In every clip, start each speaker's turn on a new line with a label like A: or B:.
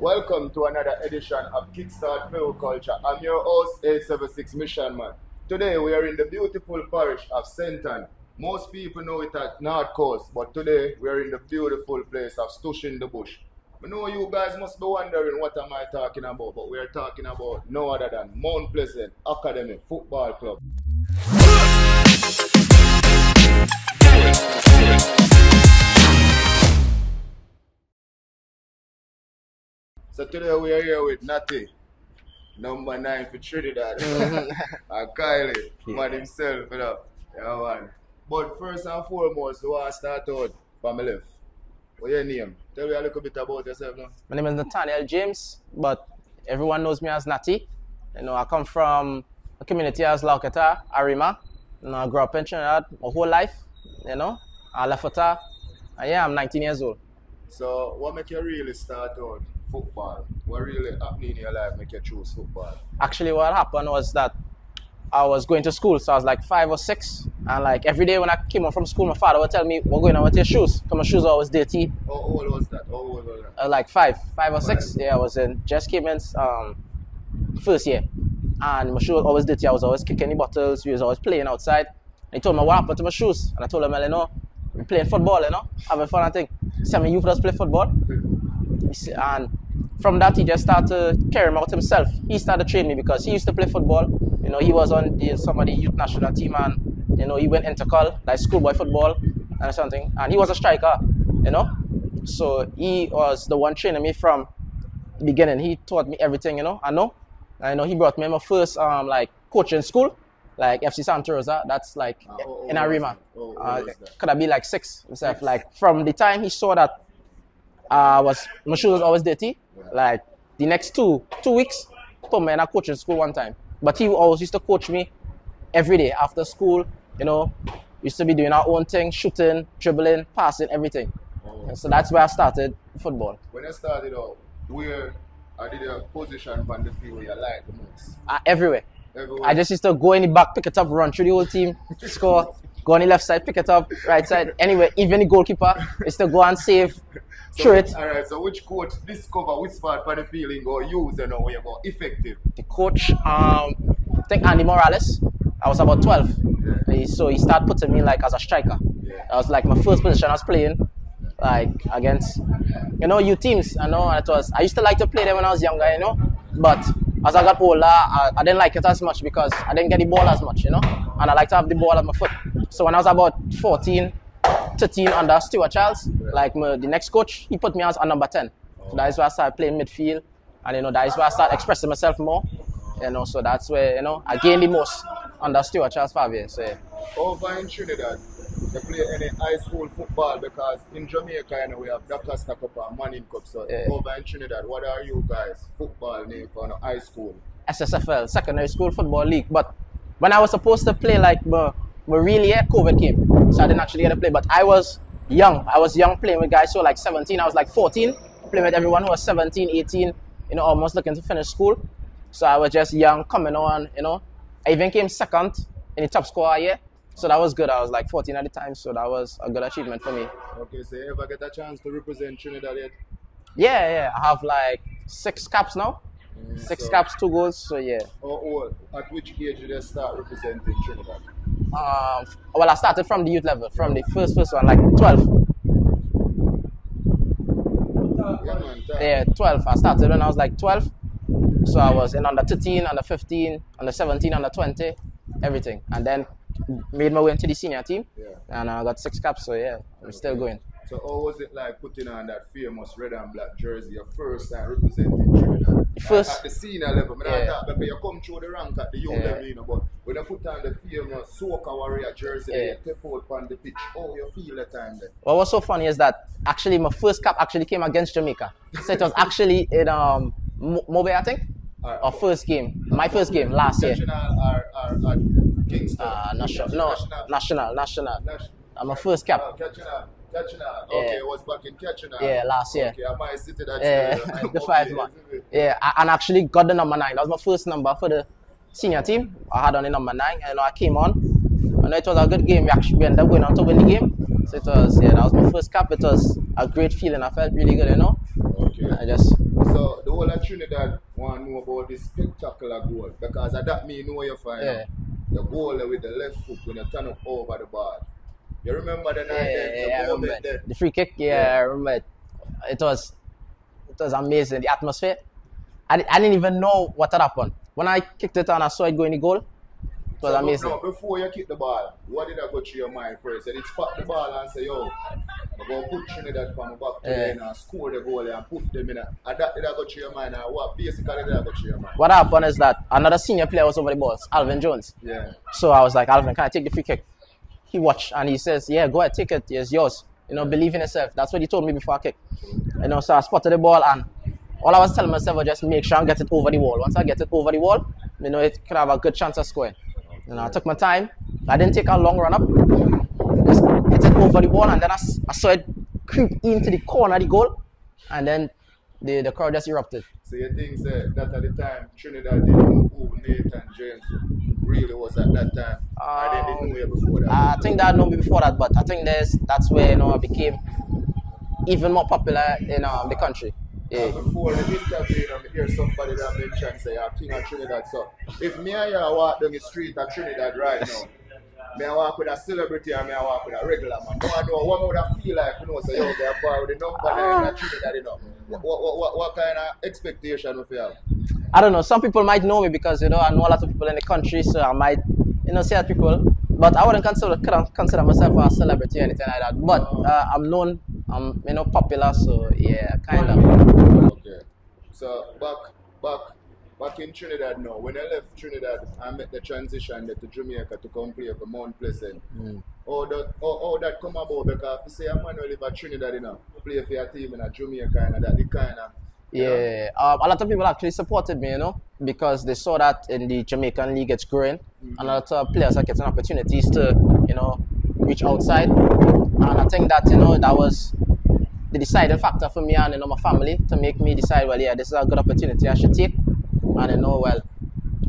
A: Welcome to another edition of Kiqstheart Film Culture. I'm your host, 876 Mission Man. Today we are in the beautiful parish of Senton. Most people know it as North Coast, but today we are in the beautiful place of Stush in the Bush. I know you guys must be wondering what am I talking about, but we are talking about no other than Mount Pleasant Academy Football Club. So today we are here with Natty, number 9 for Trinidad, and Kaile, man himself, you know. Yeah, man. But first and foremost, we want to start out from my left. What's your name? Tell me a little bit about yourself now.
B: My name is Nathaniel James, but everyone knows me as Natty. You know, I come from a community as Lauketa, Arima. You know, I grew up in Trinidad my whole life, you know. I left Ota, and yeah, I'm 19 years old.
A: So what make you really start out football? What really happened in your life make you choose football?
B: Actually, what happened was that I was going to school, so I was like 5 or 6, and like every day when I came home from school, my father would tell me, "We're going on with your shoes," because my shoes are always dirty.
A: How old was that? How old was that?
B: Like 5 or 6. Yeah, I was just came in first year, and my shoes was always dirty. I was always kicking the bottles. We was always playing outside. And he told me what happened to my shoes, and I told him, "Well, you know, we're playing football, you know, having fun and thing." He said, "You just play football," and from that, he just started caring about himself. He started training me because he used to play football. You know, he was on some of the youth national team, and you know, he went intercol, like schoolboy football and something. And he was a striker, you know. So he was the one training me from the beginning. He taught me everything, you know. I know he brought me my first like coaching school, like FC Santa Rosa. That's like in Arima. Could have been like 6 himself. Like from the time he saw that my shoes was always dirty. Like the next two weeks, put me in a coaching school one time. But he always used to coach me every day after school. You know, used to be doing our own thing, shooting, dribbling, passing, everything. And so that's where I started football.
A: When you started out, where did your position on the field you like the most?
B: Everywhere. I just used to go in the back, pick it up, run through the whole team, score. Go on the left side, pick it up, right side. Anyway, even the goalkeeper is to go and save. It.
A: Alright, so which coach discover which part for the feeling or use and where you go effective?
B: The coach, I think Andy Morales. I was about 12. Yeah. So he started putting me like as a striker. Yeah. That was like my first position I was playing, like against, you know, youth teams. I know it was. I used to like to play them when I was younger, you know. But as I got older, I didn't like it as much because I didn't get the ball as much, you know. And I like to have the ball at my foot. So when I was about 14, 13 under Stuart Charles, like the next coach, he put me as a number 10. So that is where I started playing midfield, and you know, that is where I started expressing myself more. You know, so that's where, you know, I gained the most under Stuart Charles 5 years. So, yeah.
A: Over in Trinidad, they play any high school football because in Jamaica, you know, we have Dr. Stack Up and Manning Cup. So over in Trinidad, what are you guys football name for high school?
B: SSFL, Secondary School Football League. But when I was supposed to play, like, really, COVID came, so I didn't actually get to play. But I was young. I was young playing with guys. So like 17, I was like 14, playing with everyone who was 17, 18, you know, almost looking to finish school. So I was just young, coming on, you know. I even came second in the top scorer year. So that was good. I was like 14 at the time, so that was a good achievement for me.
A: Okay, so you ever get a chance to represent Trinidad yet?
B: Yeah. I have like 6 caps now. 6 caps, 2 goals, so yeah.
A: At which age did you start representing Trinidad?
B: Well, I started from the youth level, from the first one, like 12. Yeah, 12. I started when I was like 12. So I was in under 13, under 15, under 17, under 20, everything. And then made my way into the senior team, and I got 6 caps, so yeah, I'm still going.
A: So how was it like putting on that famous red and black jersey, your first time representing Trinidad? At the senior level, because you come through the rank at the youth level, you know, but when you put on the famous Soca Warrior jersey, you step out on the pitch, how you feel that time then?
B: What was so funny is that actually my first cap actually came against Jamaica. So it was actually in Mobe, I think, our first game, my first game last year.
A: National or Kiqstheart?
B: National. My first cap.
A: Okay, it was back in Kitchener.
B: Yeah, last year.
A: Okay, I might sit in that
B: the 5 man. Yeah, and actually got the number 9. That was my first number for the senior team. I had on the number 9, and I came on. And it was a good game. We ended up going on to win the game. So it was, that was my first cap. It was a great feeling. I felt really good, you know.
A: Okay.
B: I just...
A: So the whole of Trinidad want to know about this spectacular goal because that me know you find out. The goal with the left foot when you turn up over the ball. You remember the night
B: I remember the free kick. I remember it. It was amazing. The atmosphere. I didn't even know what had happened. When I kicked it and I saw it go in the goal, it was amazing.
A: No, before you kick the ball, what did I go through your mind first? Did it spot the ball and say, yo, I'm going to put Trinidad from the back today and score the goal and put them in it. And that did I go through your mind? And what basically did I go through your mind?
B: What happened is that another senior player was over the balls, Alvin Jones.
A: Yeah.
B: So I was like, Alvin, can I take the free kick? He watched and he says, yeah, go ahead, take it. It's yours. You know, believe in yourself. That's what he told me before I kicked. You know, so I spotted the ball and all I was telling myself was just make sure I get it over the wall. Once I get it over the wall, you know, it could have a good chance of scoring. You know, I took my time. I didn't take a long run up. Just hit it over the wall and then I saw it creep into the corner of the goal and then the crowd just erupted.
A: So you think that at the time Trinidad didn't know who Nathaniel James really was at that time? Or they didn't know you before that?
B: I think they had known me before that, but I think that's where, you know, I became even more popular in the country. Yeah.
A: Before the interview, I hear somebody that mentioned say, I'm king of Trinidad. So if me and you walk down the street of Trinidad right now, me I walk with a celebrity and me I walk with a regular man. I know what would I feel like, you know, say, yo, they're part with the number there in Trinidad, you know. What kind of expectation would you have?
B: I don't know. Some people might know me because, you know, I know a lot of people in the country, so I might, you know, see other people. But I wouldn't consider myself a celebrity or anything like that. But I'm known, I'm, you know, popular, so yeah, kind of.
A: Okay. So back in Trinidad now, when I left Trinidad, I made the transition to Jamaica to come play for Mount Pleasant. How that come about? Because if you say a man who live at Trinidad, you know, play for your team in Jamaica and that, the kind of...
B: Yeah, a lot of people actually supported me, you know, because they saw that in the Jamaican league it's growing, and a lot of players are getting opportunities to, you know, reach outside. And I think that, you know, that was the deciding factor for me and, you know, my family to make me decide, well, yeah, this is a good opportunity I should take. And, you know, well,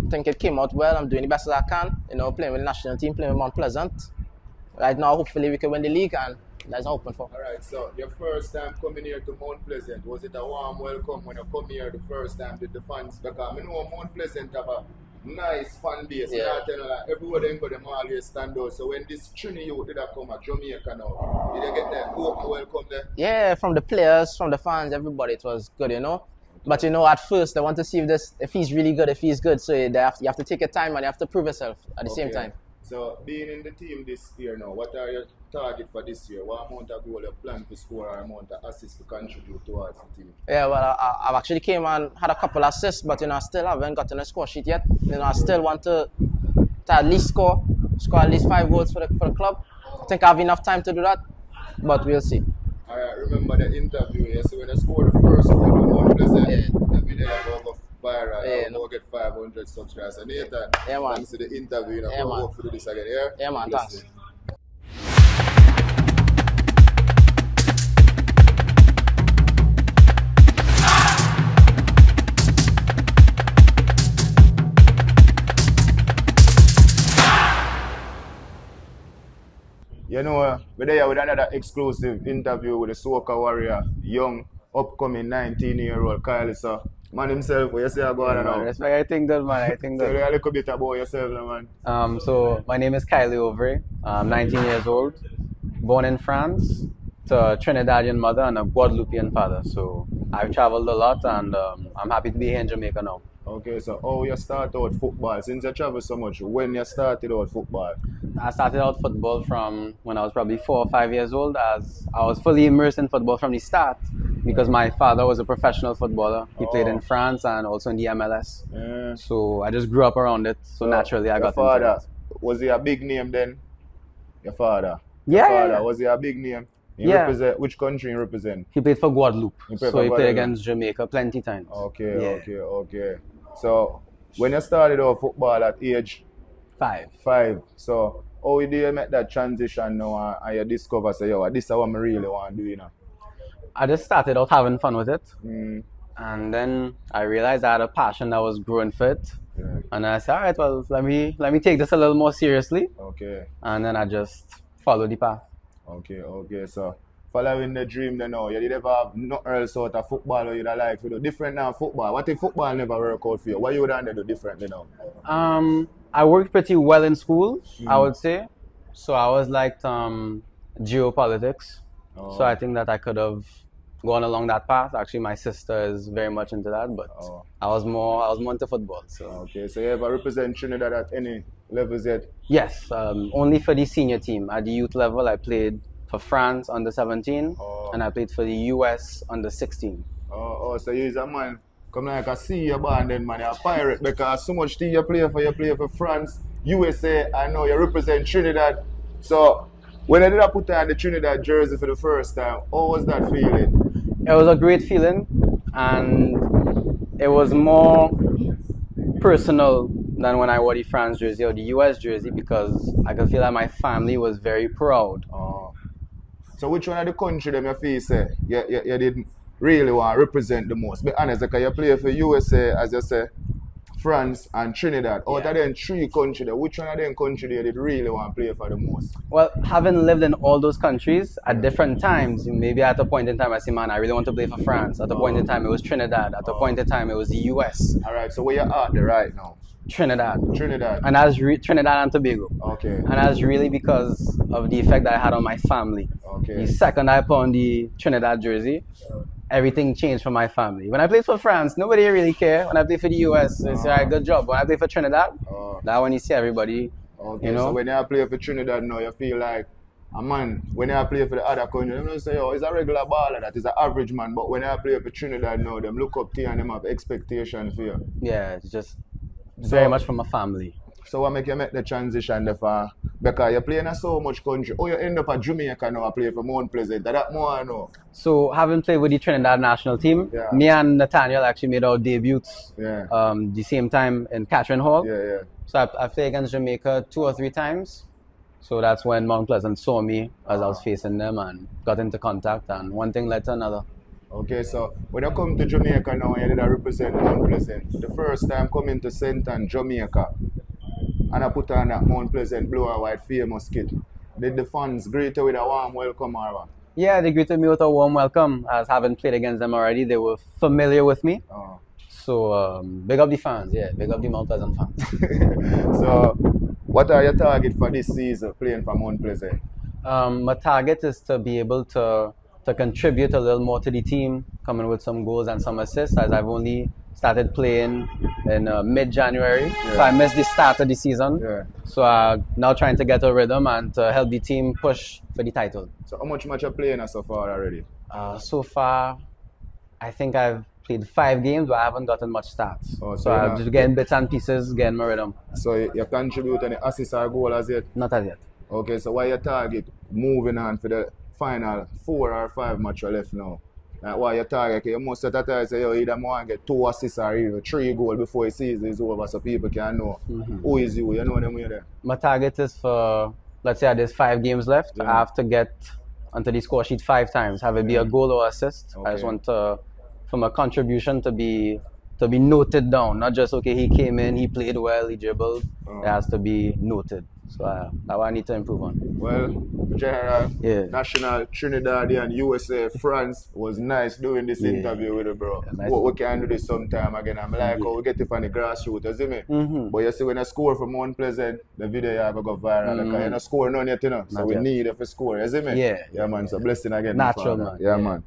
B: I think it came out well. I'm doing the best as I can, you know, playing with the national team, playing with Mount Pleasant. Right now, hopefully, we can win the league, and that's open for.
A: All right, so your first time coming here to Mount Pleasant, was it a warm welcome when you come here the first time with the fans? Because I know Mount Pleasant have a nice fan base. Yeah. You know, like, everywhere they go, them always stand out. So when this Trini youth did come at Jamaica now, did you get that open welcome there?
B: Yeah, from the players, from the fans, everybody, it was good, you know. But you know, at first they want to see if he's really good, if he's good. So you have to take your time and you have to prove yourself at the same time.
A: So being in the team this year now, what are your target for this year? What amount of goal you plan to score or amount of assists to contribute towards the team?
B: Yeah, well, I've actually came and had a couple of assists, but you know, I still haven't gotten a score sheet yet. You know, I still want to at least score at least 5 goals for the club. I think I have enough time to do that, but we'll see.
A: Alright, remember the interview here. So when I scored the first goal for Mount Pleasant, the video go viral. Yeah, we'll get 500 subscribers. So Nathan, thanks to the interview, you know, we'll hopefully do this again.
B: Yeah, man, thanks.
A: You know, we're there with another exclusive interview with a soca warrior, young, upcoming 19-year-old Kaile. So, man himself, what you say about it now?
C: Respect, I think good, man. I think good.
A: Tell me a little bit about yourself, man.
C: So, my name is Kaile Auvray. I'm 19 years old, born in France, to a Trinidadian mother and a Guadeloupean father. So, I've traveled a lot and I'm happy to be here in Jamaica now.
A: Okay, so how you start out football? Since you travel so much, when you started out football?
C: I started out football from when I was probably 4 or 5 years old, as I was fully immersed in football from the start because my father was a professional footballer. He played in France and also in the MLS. Yeah. So I just grew up around it, so naturally I got into it.
A: Was he a big name then? Your father?
C: Yeah.
A: Was he a big name? Represent, which country he represent?
C: He played for Guadeloupe. He played against Jamaica plenty times.
A: Okay. So, when you started out football at age? 5. So, how did you make that transition now and you discover, say, yo, this is what I really want to do, you know?
C: I just started out having fun with it. And then I realized I had a passion that was growing for it. Yeah. And I said, all right, well, let me take this a little more seriously.
A: Okay.
C: And then I just followed the path.
A: Okay. So, following the dream then now, you did ever have nothing else out of football or you'd have liked to do different now football? What if football never work out for you? What you would have do differently now?
C: I worked pretty well in school, I would say. So I was like geopolitics. So I think that I could have gone along that path. Actually, my sister is very much into that, but I was more into football. So
A: okay, so you ever represent Trinidad at any levels yet?
C: yes, only for the senior team. At the youth level, I played for France under 17, and I played for the US under 16.
A: So you're a man come like a senior band then man, you're a pirate because so much thing you play for France, USA, I know you represent Trinidad. So when I did I put on the Trinidad jersey for the first time, how was that feeling?
C: It was a great feeling, and it was more personal than when I wore the France jersey or the US jersey because I could feel that my family was very proud.
A: So which one of the country them you feel say you didn't really want to represent the most? Be honest, because you play for USA, as you say, France and Trinidad. Out of them three countries, which one of them countries you did really want to play for the most?
C: Well, having lived in all those countries at different times, maybe at a point in time I say, man, I really want to play for France. At a point in time it was Trinidad. At a point in time it was the US.
A: Alright, so where you at there right now?
C: Trinidad.
A: Trinidad.
C: And that's Trinidad and Tobago.
A: Okay.
C: And that's really because of the effect that I had on my family.
A: Okay.
C: The second I put on the Trinidad jersey, everything changed for my family. When I played for France, nobody really cared. When I played for the US, they say, alright, good job. When I played for Trinidad, that when you see everybody,
A: okay,
C: you know.
A: So when you play for Trinidad now, you feel like, man, when you play for the other country, they don't say, oh, he's a regular baller, that is an average man. But when you play for Trinidad now, them look up to you and them have expectations for you.
C: Yeah, it's just very much from a family.
A: So what make you make the transition there for? Because you're playing in so much country. Oh, you end up at Jamaica now, play for Mount Pleasant. That more I know.
C: So having played with the Trinidad national team, me and Nathaniel actually made our debuts the same time in Catherine Hall. So I played against Jamaica 2 or 3 times. So that's when Mount Pleasant saw me as I was facing them and got into contact, and one thing led to another.
A: Okay, so when you come to Jamaica now, you did represent Mount Pleasant. The first time coming to St. Ann, Jamaica, and I put on that Mount Pleasant blue and white famous kit. Did the fans greet you with a warm welcome or what? Yeah, they greeted me with a warm welcome. As having played against them already, they were familiar with me. So big up the fans, big up the Mount Pleasant fans. So what are your targets for this season playing for Mount Pleasant? My target is to be able to contribute a little more to the team, coming with some goals and some assists, as I've only started playing in mid-January. So I missed the start of the season. So I'm now trying to get a rhythm and to help the team push for the title. So how much match are you playing so far already? So far, I think I've played 5 games, but I haven't gotten much stats. So I'm just getting bits and pieces, getting my rhythm. So you contribute any assist or goal as yet? Not as yet. Okay, so what your target moving on for the final 4 or 5 match left now? Like what your target? You must set a target, say you either want to get 2 assists or even 3 goals before the season is over, so people can know who is you know them way there. My target is for, let's say there's 5 games left, I have to get onto the score sheet 5 times, have it be a goal or assist. I just want to, from a contribution to be noted down, not just okay he came in, he played well, he dribbled. It has to be noted. So that's what I need to improve on. Well, General, National, Trinidad and USA, France, was nice doing this interview with you, bro. Nice. We can do this sometime again. I'm like, we get it from the grassroots, you see me? But you see, when I score from Mount Pleasant, the video you have to go viral. Because you're not scoring none yet, you know? So we need it for score, you see me? Yeah, man. So blessing again. Natural, man. Yeah, man.